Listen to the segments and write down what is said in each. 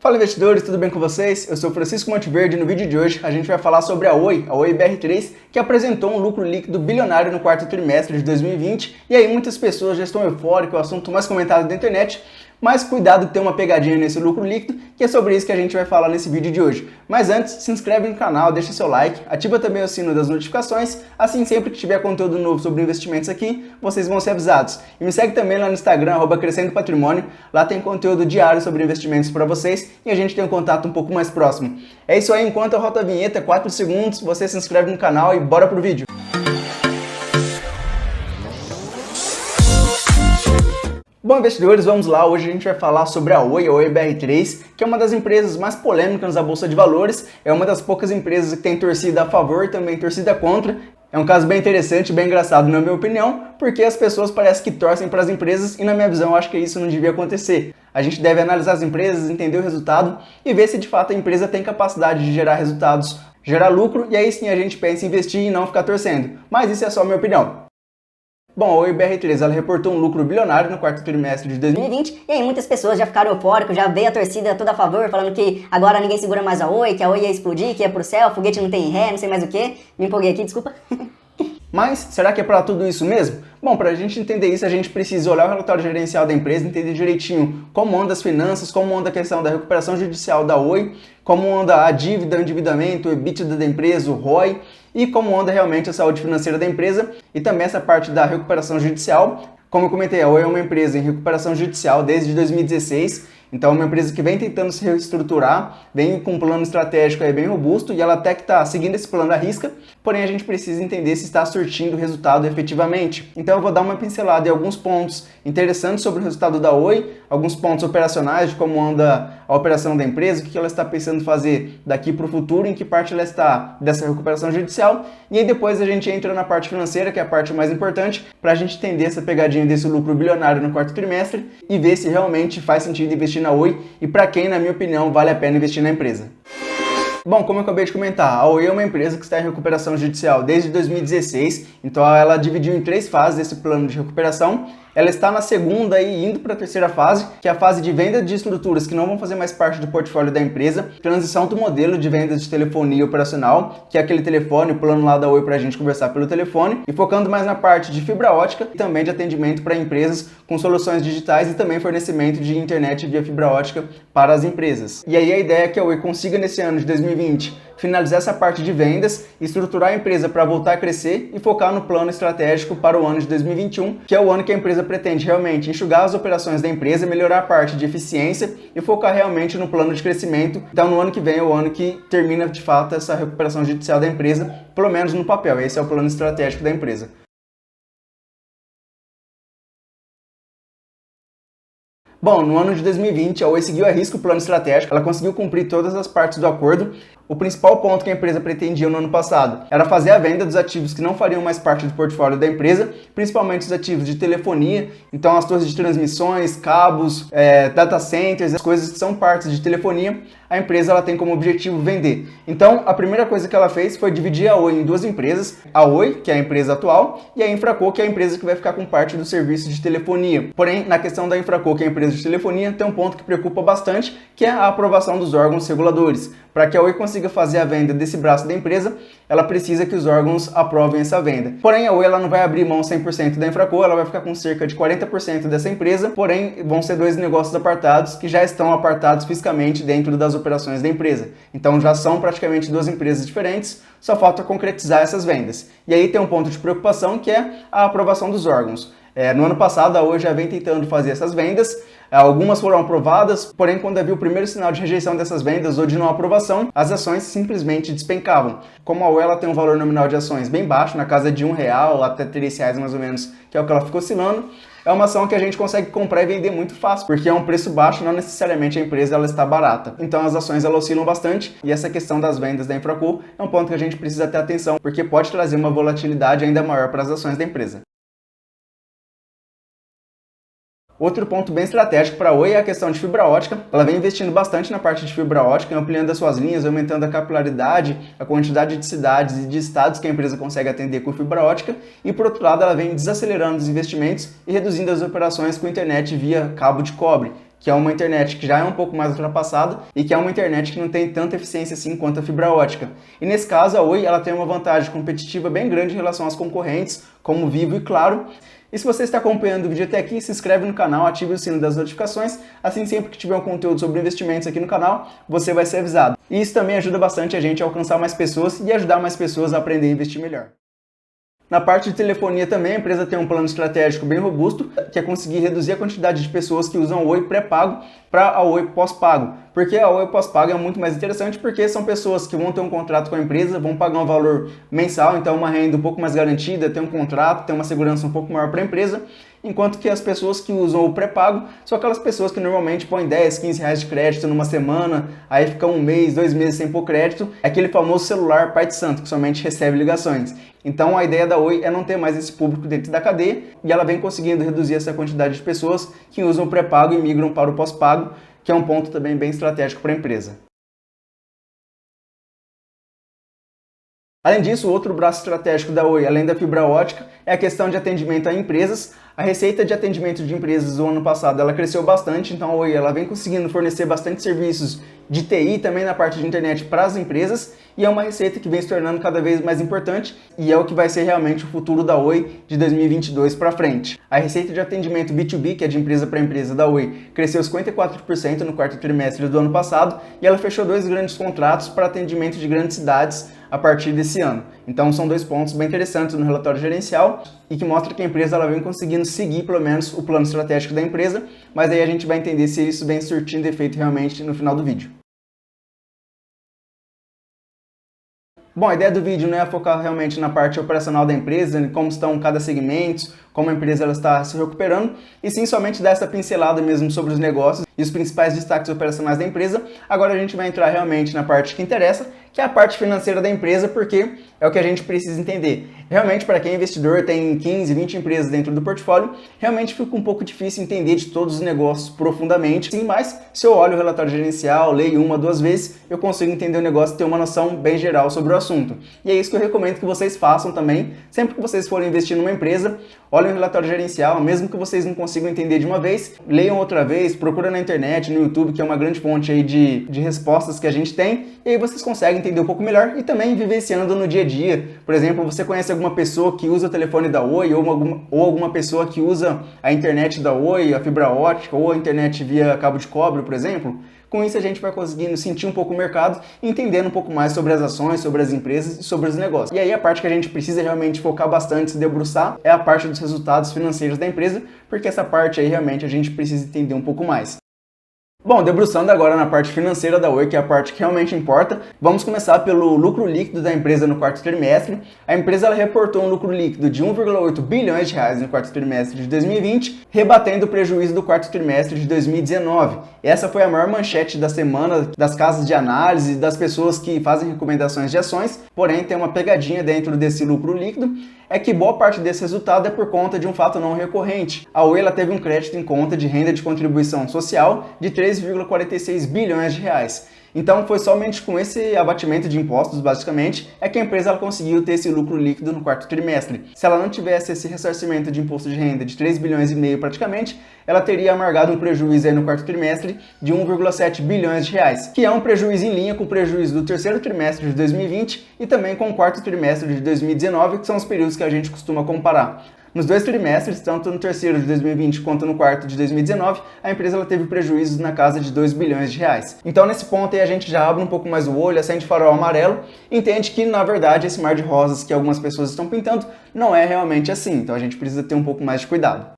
Fala investidores, tudo bem com vocês? Eu sou Francisco Monteverde e no vídeo de hoje a gente vai falar sobre a Oi BR3, que apresentou um lucro líquido bilionário no quarto trimestre de 2020 e aí muitas pessoas já estão eufóricas, é o assunto mais comentado da internet, mas cuidado de ter uma pegadinha nesse lucro líquido, que é sobre isso que a gente vai falar nesse vídeo de hoje. Mas antes, se inscreve no canal, deixa seu like, ativa também o sino das notificações, assim sempre que tiver conteúdo novo sobre investimentos aqui, vocês vão ser avisados. E me segue também lá no Instagram, @crescendopatrimônio, lá tem conteúdo diário sobre investimentos para vocês e a gente tem um contato um pouco mais próximo. É isso aí, enquanto eu rodo a vinheta, 4 segundos, você se inscreve no canal e bora pro vídeo. Bom, investidores, vamos lá. Hoje a gente vai falar sobre a Oi BR3, que é uma das empresas mais polêmicas da Bolsa de Valores, é uma das poucas empresas que tem torcida a favor e também torcida contra. É um caso bem interessante, bem engraçado na minha opinião, porque as pessoas parecem que torcem para as empresas e na minha visão eu acho que isso não devia acontecer. A gente deve analisar as empresas, entender o resultado e ver se de fato a empresa tem capacidade de gerar resultados, gerar lucro e aí sim a gente pensa em investir e não ficar torcendo. Mas isso é só a minha opinião. Bom, a Oi BR3 ela reportou um lucro bilionário no quarto trimestre de 2020 e aí muitas pessoas já ficaram eufóricas, já veio a torcida toda a favor, falando que agora ninguém segura mais a Oi, que a Oi ia explodir, que ia pro céu, foguete não tem ré, não sei mais o que. Me empolguei aqui, desculpa. Mas será que é para tudo isso mesmo? Bom, para a gente entender isso, a gente precisa olhar o relatório gerencial da empresa, entender direitinho como anda as finanças, como anda a questão da recuperação judicial da Oi, como anda a dívida, o endividamento, o EBITDA da empresa, o ROI, e como anda realmente a saúde financeira da empresa, e também essa parte da recuperação judicial. Como eu comentei, a Oi é uma empresa em recuperação judicial desde 2016, então é uma empresa que vem tentando se reestruturar, vem com um plano estratégico aí bem robusto e ela até que está seguindo esse plano à risca, porém a gente precisa entender se está surtindo resultado efetivamente. Então eu vou dar uma pincelada em alguns pontos interessantes sobre o resultado da Oi, alguns pontos operacionais de como anda a operação da empresa, o que ela está pensando fazer daqui para o futuro, em que parte ela está dessa recuperação judicial, e aí depois a gente entra na parte financeira, que é a parte mais importante, para a gente entender essa pegadinha desse lucro bilionário no quarto trimestre e ver se realmente faz sentido investir na Oi e para quem, na minha opinião, vale a pena investir na empresa. Bom, como eu acabei de comentar, a Oi é uma empresa que está em recuperação judicial desde 2016, então ela dividiu em 3 fases esse plano de recuperação. Ela está na segunda e indo para a terceira fase, que é a fase de venda de estruturas que não vão fazer mais parte do portfólio da empresa, transição do modelo de venda de telefonia operacional, que é aquele telefone, o plano lá da Oi para a gente conversar pelo telefone, e focando mais na parte de fibra ótica e também de atendimento para empresas com soluções digitais e também fornecimento de internet via fibra ótica para as empresas. E aí a ideia é que a Oi consiga nesse ano de 2020 finalizar essa parte de vendas, estruturar a empresa para voltar a crescer e focar no plano estratégico para o ano de 2021, que é o ano que a empresa pretende realmente enxugar as operações da empresa, melhorar a parte de eficiência e focar realmente no plano de crescimento. Então no ano que vem é o ano que termina de fato essa recuperação judicial da empresa, pelo menos no papel. Esse é o plano estratégico da empresa. Bom, no ano de 2020, a Oi seguiu a risco o plano estratégico, ela conseguiu cumprir todas as partes do acordo. O principal ponto que a empresa pretendia no ano passado era fazer a venda dos ativos que não fariam mais parte do portfólio da empresa, principalmente os ativos de telefonia, então as torres de transmissões, cabos, data centers, as coisas que são partes de telefonia, a empresa ela tem como objetivo vender. Então, a primeira coisa que ela fez foi dividir a Oi em 2 empresas, a Oi, que é a empresa atual, e a Infraco, que é a empresa que vai ficar com parte do serviço de telefonia. Porém, na questão da Infraco, que é a empresa de telefonia, tem um ponto que preocupa bastante, que é a aprovação dos órgãos reguladores. Para que a Oi consiga fazer a venda desse braço da empresa, ela precisa que os órgãos aprovem essa venda. Porém, a Oi ela não vai abrir mão 100% da Infraco, ela vai ficar com cerca de 40% dessa empresa, porém vão ser 2 negócios apartados que já estão apartados fisicamente dentro das operações da empresa. Então já são praticamente 2 empresas diferentes, só falta concretizar essas vendas. E aí tem um ponto de preocupação que é a aprovação dos órgãos. No ano passado, a Oi já vem tentando fazer essas vendas, algumas foram aprovadas, porém quando havia o primeiro sinal de rejeição dessas vendas ou de não aprovação, as ações simplesmente despencavam. Como a Oi ela tem um valor nominal de ações bem baixo, na casa de R$1 até R$3 mais ou menos, que é o que ela ficou oscilando, é uma ação que a gente consegue comprar e vender muito fácil, porque é um preço baixo, não necessariamente a empresa ela está barata. Então as ações elas oscilam bastante e essa questão das vendas da Infraco é um ponto que a gente precisa ter atenção, porque pode trazer uma volatilidade ainda maior para as ações da empresa. Outro ponto bem estratégico para a Oi é a questão de fibra ótica. Ela vem investindo bastante na parte de fibra ótica, ampliando as suas linhas, aumentando a capilaridade, a quantidade de cidades e de estados que a empresa consegue atender com fibra ótica. E por outro lado, ela vem desacelerando os investimentos e reduzindo as operações com internet via cabo de cobre, que é uma internet que já é um pouco mais ultrapassada e que é uma internet que não tem tanta eficiência assim quanto a fibra ótica. E nesse caso a Oi ela tem uma vantagem competitiva bem grande em relação aos concorrentes, como Vivo e Claro. E se você está acompanhando o vídeo até aqui, se inscreve no canal, ative o sino das notificações, assim sempre que tiver um conteúdo sobre investimentos aqui no canal, você vai ser avisado. E isso também ajuda bastante a gente a alcançar mais pessoas e ajudar mais pessoas a aprender a investir melhor. Na parte de telefonia também, a empresa tem um plano estratégico bem robusto, que é conseguir reduzir a quantidade de pessoas que usam o Oi pré-pago para a Oi pós-pago. Porque a Oi pós-pago é muito mais interessante porque são pessoas que vão ter um contrato com a empresa, vão pagar um valor mensal, então uma renda um pouco mais garantida, tem um contrato, tem uma segurança um pouco maior para a empresa, enquanto que as pessoas que usam o pré-pago são aquelas pessoas que normalmente põem 10, 15 reais de crédito numa semana, aí fica um mês, 2 meses sem pôr crédito, é aquele famoso celular pai de santo, que somente recebe ligações. Então a ideia da Oi é não ter mais esse público dentro da cadeia e ela vem conseguindo reduzir essa quantidade de pessoas que usam o pré-pago e migram para o pós-pago, que é um ponto também bem estratégico para a empresa. Além disso, outro braço estratégico da Oi, além da fibra ótica, é a questão de atendimento a empresas. A receita de atendimento de empresas do ano passado ela cresceu bastante, então a Oi ela vem conseguindo fornecer bastante serviços de TI também na parte de internet para as empresas e é uma receita que vem se tornando cada vez mais importante e é o que vai ser realmente o futuro da Oi de 2022 para frente. A receita de atendimento B2B, que é de empresa para empresa da Oi, cresceu 54% no quarto trimestre do ano passado e ela fechou 2 grandes contratos para atendimento de grandes cidades a partir desse ano. Então são 2 pontos bem interessantes no relatório gerencial e que mostra que a empresa ela vem conseguindo seguir pelo menos o plano estratégico da empresa, mas aí a gente vai entender se isso vem surtindo efeito realmente no final do vídeo. Bom, a ideia do vídeo não é focar realmente na parte operacional da empresa, como estão cada segmento, como a empresa ela está se recuperando, e sim somente dar essa pincelada mesmo sobre os negócios e os principais destaques operacionais da empresa. Agora a gente vai entrar realmente na parte que interessa, que é a parte financeira da empresa, porque é o que a gente precisa entender. Realmente, para quem é investidor, tem 15, 20 empresas dentro do portfólio, realmente fica um pouco difícil entender de todos os negócios profundamente. Sim, mas se eu olho o relatório gerencial, leio 1 ou 2 vezes, eu consigo entender o negócio e ter uma noção bem geral sobre o assunto. E é isso que eu recomendo que vocês façam também. Sempre que vocês forem investir numa empresa, olhem o relatório gerencial, mesmo que vocês não consigam entender de uma vez, leiam outra vez, procura na internet, no YouTube, que é uma grande fonte aí de respostas que a gente tem, e aí vocês conseguem entender um pouco melhor e também vivenciando no dia a dia. Por exemplo, você conhece alguma pessoa que usa o telefone da Oi ou alguma pessoa que usa a internet da Oi, a fibra ótica ou a internet via cabo de cobre, por exemplo? Com isso a gente vai conseguindo sentir um pouco o mercado e entendendo um pouco mais sobre as ações, sobre as empresas e sobre os negócios. E aí a parte que a gente precisa realmente focar bastante, se debruçar, é a parte dos resultados financeiros da empresa, porque essa parte aí realmente a gente precisa entender um pouco mais. Bom, debruçando agora na parte financeira da Oi, que é a parte que realmente importa, vamos começar pelo lucro líquido da empresa no quarto trimestre. A empresa ela reportou um lucro líquido de 1,8 bilhões de reais no quarto trimestre de 2020, rebatendo o prejuízo do quarto trimestre de 2019. Essa foi a maior manchete da semana das casas de análise e das pessoas que fazem recomendações de ações, porém tem uma pegadinha dentro desse lucro líquido, é que boa parte desse resultado é por conta de um fato não recorrente. A Oi ela teve um crédito em conta de renda de contribuição social de 3,46 bilhões de reais. Então foi somente com esse abatimento de impostos, basicamente, é que a empresa ela conseguiu ter esse lucro líquido no quarto trimestre. Se ela não tivesse esse ressarcimento de imposto de renda de 3 bilhões e meio praticamente, ela teria amargado um prejuízo aí no quarto trimestre de 1,7 bilhões de reais, que é um prejuízo em linha com o prejuízo do terceiro trimestre de 2020 e também com o quarto trimestre de 2019, que são os períodos que a gente costuma comparar. Nos 2 trimestres, tanto no terceiro de 2020 quanto no quarto de 2019, a empresa ela teve prejuízos na casa de 2 bilhões de reais. Então nesse ponto aí a gente já abre um pouco mais o olho, acende farol amarelo, e entende que na verdade esse mar de rosas que algumas pessoas estão pintando não é realmente assim, então a gente precisa ter um pouco mais de cuidado.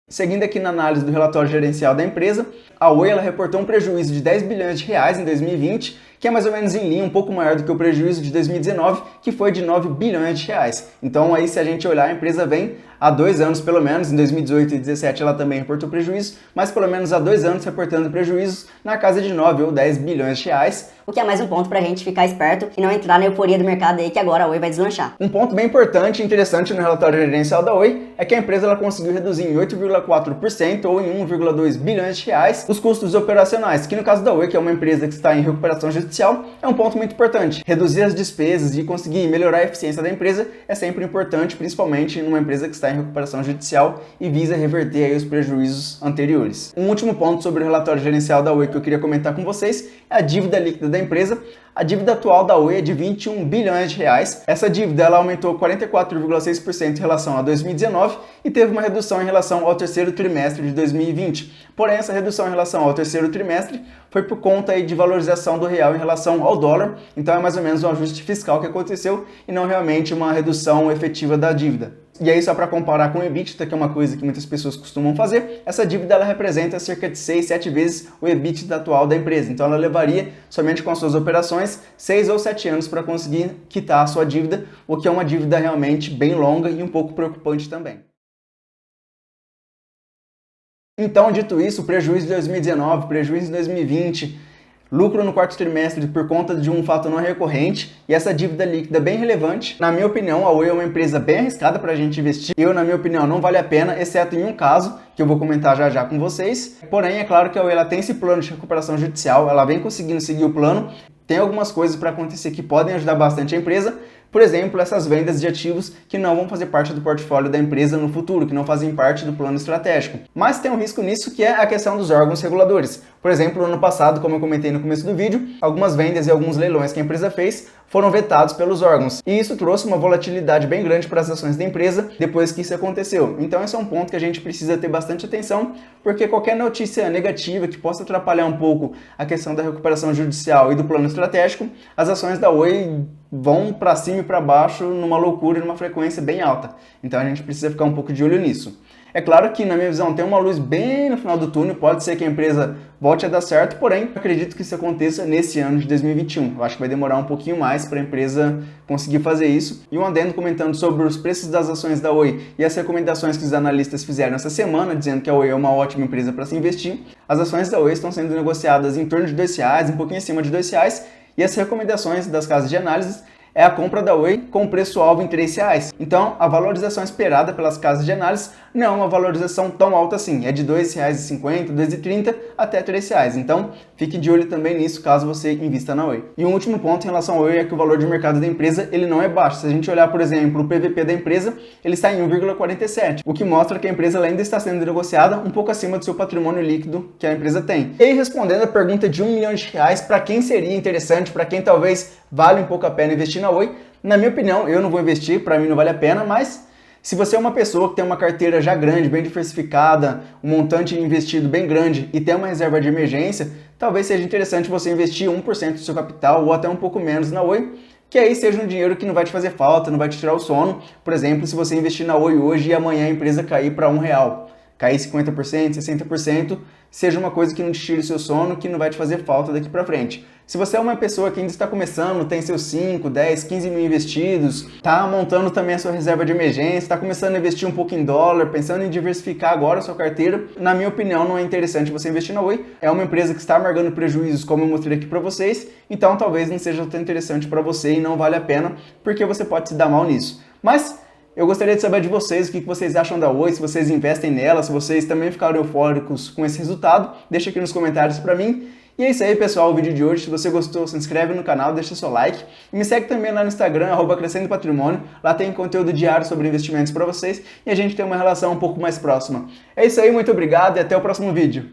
Seguindo aqui na análise do relatório gerencial da empresa, a Oi ela reportou um prejuízo de 10 bilhões de reais em 2020, que é mais ou menos em linha, um pouco maior do que o prejuízo de 2019, que foi de 9 bilhões de reais. Então aí se a gente olhar, a empresa vem há 2 anos pelo menos, em 2018 e 2017 ela também reportou prejuízo, mas pelo menos há 2 anos reportando prejuízos na casa de 9 ou 10 bilhões de reais. O que é mais um ponto pra gente ficar esperto e não entrar na euforia do mercado aí que agora a Oi vai deslanchar. Um ponto bem importante e interessante no relatório gerencial da Oi é que a empresa ela conseguiu reduzir em 8,4% ou em 1,2 bilhões de reais os custos operacionais, que no caso da Oi, que é uma empresa que está em recuperação judicial, judicial é um ponto muito importante. Reduzir as despesas e conseguir melhorar a eficiência da empresa é sempre importante, principalmente numa empresa que está em recuperação judicial e visa reverter aí os prejuízos anteriores. Um último ponto sobre o relatório gerencial da Oi que eu queria comentar com vocês é a dívida líquida da empresa. A dívida atual da Oi é de 21 bilhões de reais. Essa dívida ela aumentou 44,6% em relação a 2019 e teve uma redução em relação ao terceiro trimestre de 2020. Porém, essa redução em relação ao terceiro trimestre foi por conta aí de valorização do real em relação ao dólar. Então é mais ou menos um ajuste fiscal que aconteceu e não realmente uma redução efetiva da dívida. E aí, só para comparar com o EBITDA, que é uma coisa que muitas pessoas costumam fazer, essa dívida ela representa cerca de 6, 7 vezes o EBITDA atual da empresa. Então ela levaria, somente com as suas operações, 6 ou 7 anos para conseguir quitar a sua dívida, o que é uma dívida realmente bem longa e um pouco preocupante também. Então, dito isso, prejuízo de 2019, prejuízo de 2020, lucro no quarto trimestre por conta de um fato não recorrente e essa dívida líquida bem relevante. Na minha opinião, a Oi é uma empresa bem arriscada para a gente investir. Na minha opinião, não vale a pena, exceto em um caso, que eu vou comentar já já com vocês. Porém, é claro que a Oi ela tem esse plano de recuperação judicial, ela vem conseguindo seguir o plano. Tem algumas coisas para acontecer que podem ajudar bastante a empresa. Por exemplo, essas vendas de ativos que não vão fazer parte do portfólio da empresa no futuro, que não fazem parte do plano estratégico. Mas tem um risco nisso que é a questão dos órgãos reguladores. Por exemplo, no ano passado, como eu comentei no começo do vídeo, algumas vendas e alguns leilões que a empresa fez foram vetados pelos órgãos. E isso trouxe uma volatilidade bem grande para as ações da empresa depois que isso aconteceu. Então esse é um ponto que a gente precisa ter bastante atenção, porque qualquer notícia negativa que possa atrapalhar um pouco a questão da recuperação judicial e do plano estratégico, as ações da Oi vão para cima e para baixo numa loucura e numa frequência bem alta. Então a gente precisa ficar um pouco de olho nisso. É claro que, na minha visão, tem uma luz bem no final do túnel, pode ser que a empresa volte a dar certo, porém, eu acredito que isso aconteça nesse ano de 2021. Eu acho que vai demorar um pouquinho mais para a empresa conseguir fazer isso. E um adendo comentando sobre os preços das ações da Oi e as recomendações que os analistas fizeram essa semana, dizendo que a Oi é uma ótima empresa para se investir. As ações da Oi estão sendo negociadas em torno de R$2, um pouquinho acima de R$2, e as recomendações das casas de análise é a compra da Oi com preço-alvo em R$3. Então, a valorização esperada pelas casas de análise não é uma valorização tão alta assim, é de R$2,50, R$2,30 até R$3. Então, fique de olho também nisso caso você invista na Oi. E um último ponto em relação à Oi é que o valor de mercado da empresa ele não é baixo. Se a gente olhar, por exemplo, o PVP da empresa, ele está em 1,47, o que mostra que a empresa ainda está sendo negociada um pouco acima do seu patrimônio líquido que a empresa tem. E respondendo a pergunta de R$1 milhão, para quem seria interessante, para quem talvez vale um pouco a pena investir na Oi, na minha opinião, eu não vou investir, para mim não vale a pena, mas se você é uma pessoa que tem uma carteira já grande, bem diversificada, um montante investido bem grande e tem uma reserva de emergência, talvez seja interessante você investir 1% do seu capital ou até um pouco menos na Oi, que aí seja um dinheiro que não vai te fazer falta, não vai te tirar o sono. Por exemplo, se você investir na Oi hoje e amanhã a empresa cair para R$1, cair 50%, 60%, seja uma coisa que não te tire o seu sono, que não vai te fazer falta daqui para frente. Se você é uma pessoa que ainda está começando, tem seus 5, 10, 15 mil investidos, está montando também a sua reserva de emergência, está começando a investir um pouco em dólar, pensando em diversificar agora a sua carteira, na minha opinião não é interessante você investir na Oi. É uma empresa que está amargando prejuízos, como eu mostrei aqui para vocês, então talvez não seja tão interessante para você e não vale a pena, porque você pode se dar mal nisso. Mas eu gostaria de saber de vocês o que vocês acham da Oi, se vocês investem nela, se vocês também ficaram eufóricos com esse resultado, deixa aqui nos comentários para mim. E é isso aí, pessoal, o vídeo de hoje. Se você gostou, se inscreve no canal, deixa seu like. E me segue também lá no Instagram, @crescendopatrimônio. Lá tem conteúdo diário sobre investimentos para vocês e a gente tem uma relação um pouco mais próxima. É isso aí, muito obrigado e até o próximo vídeo.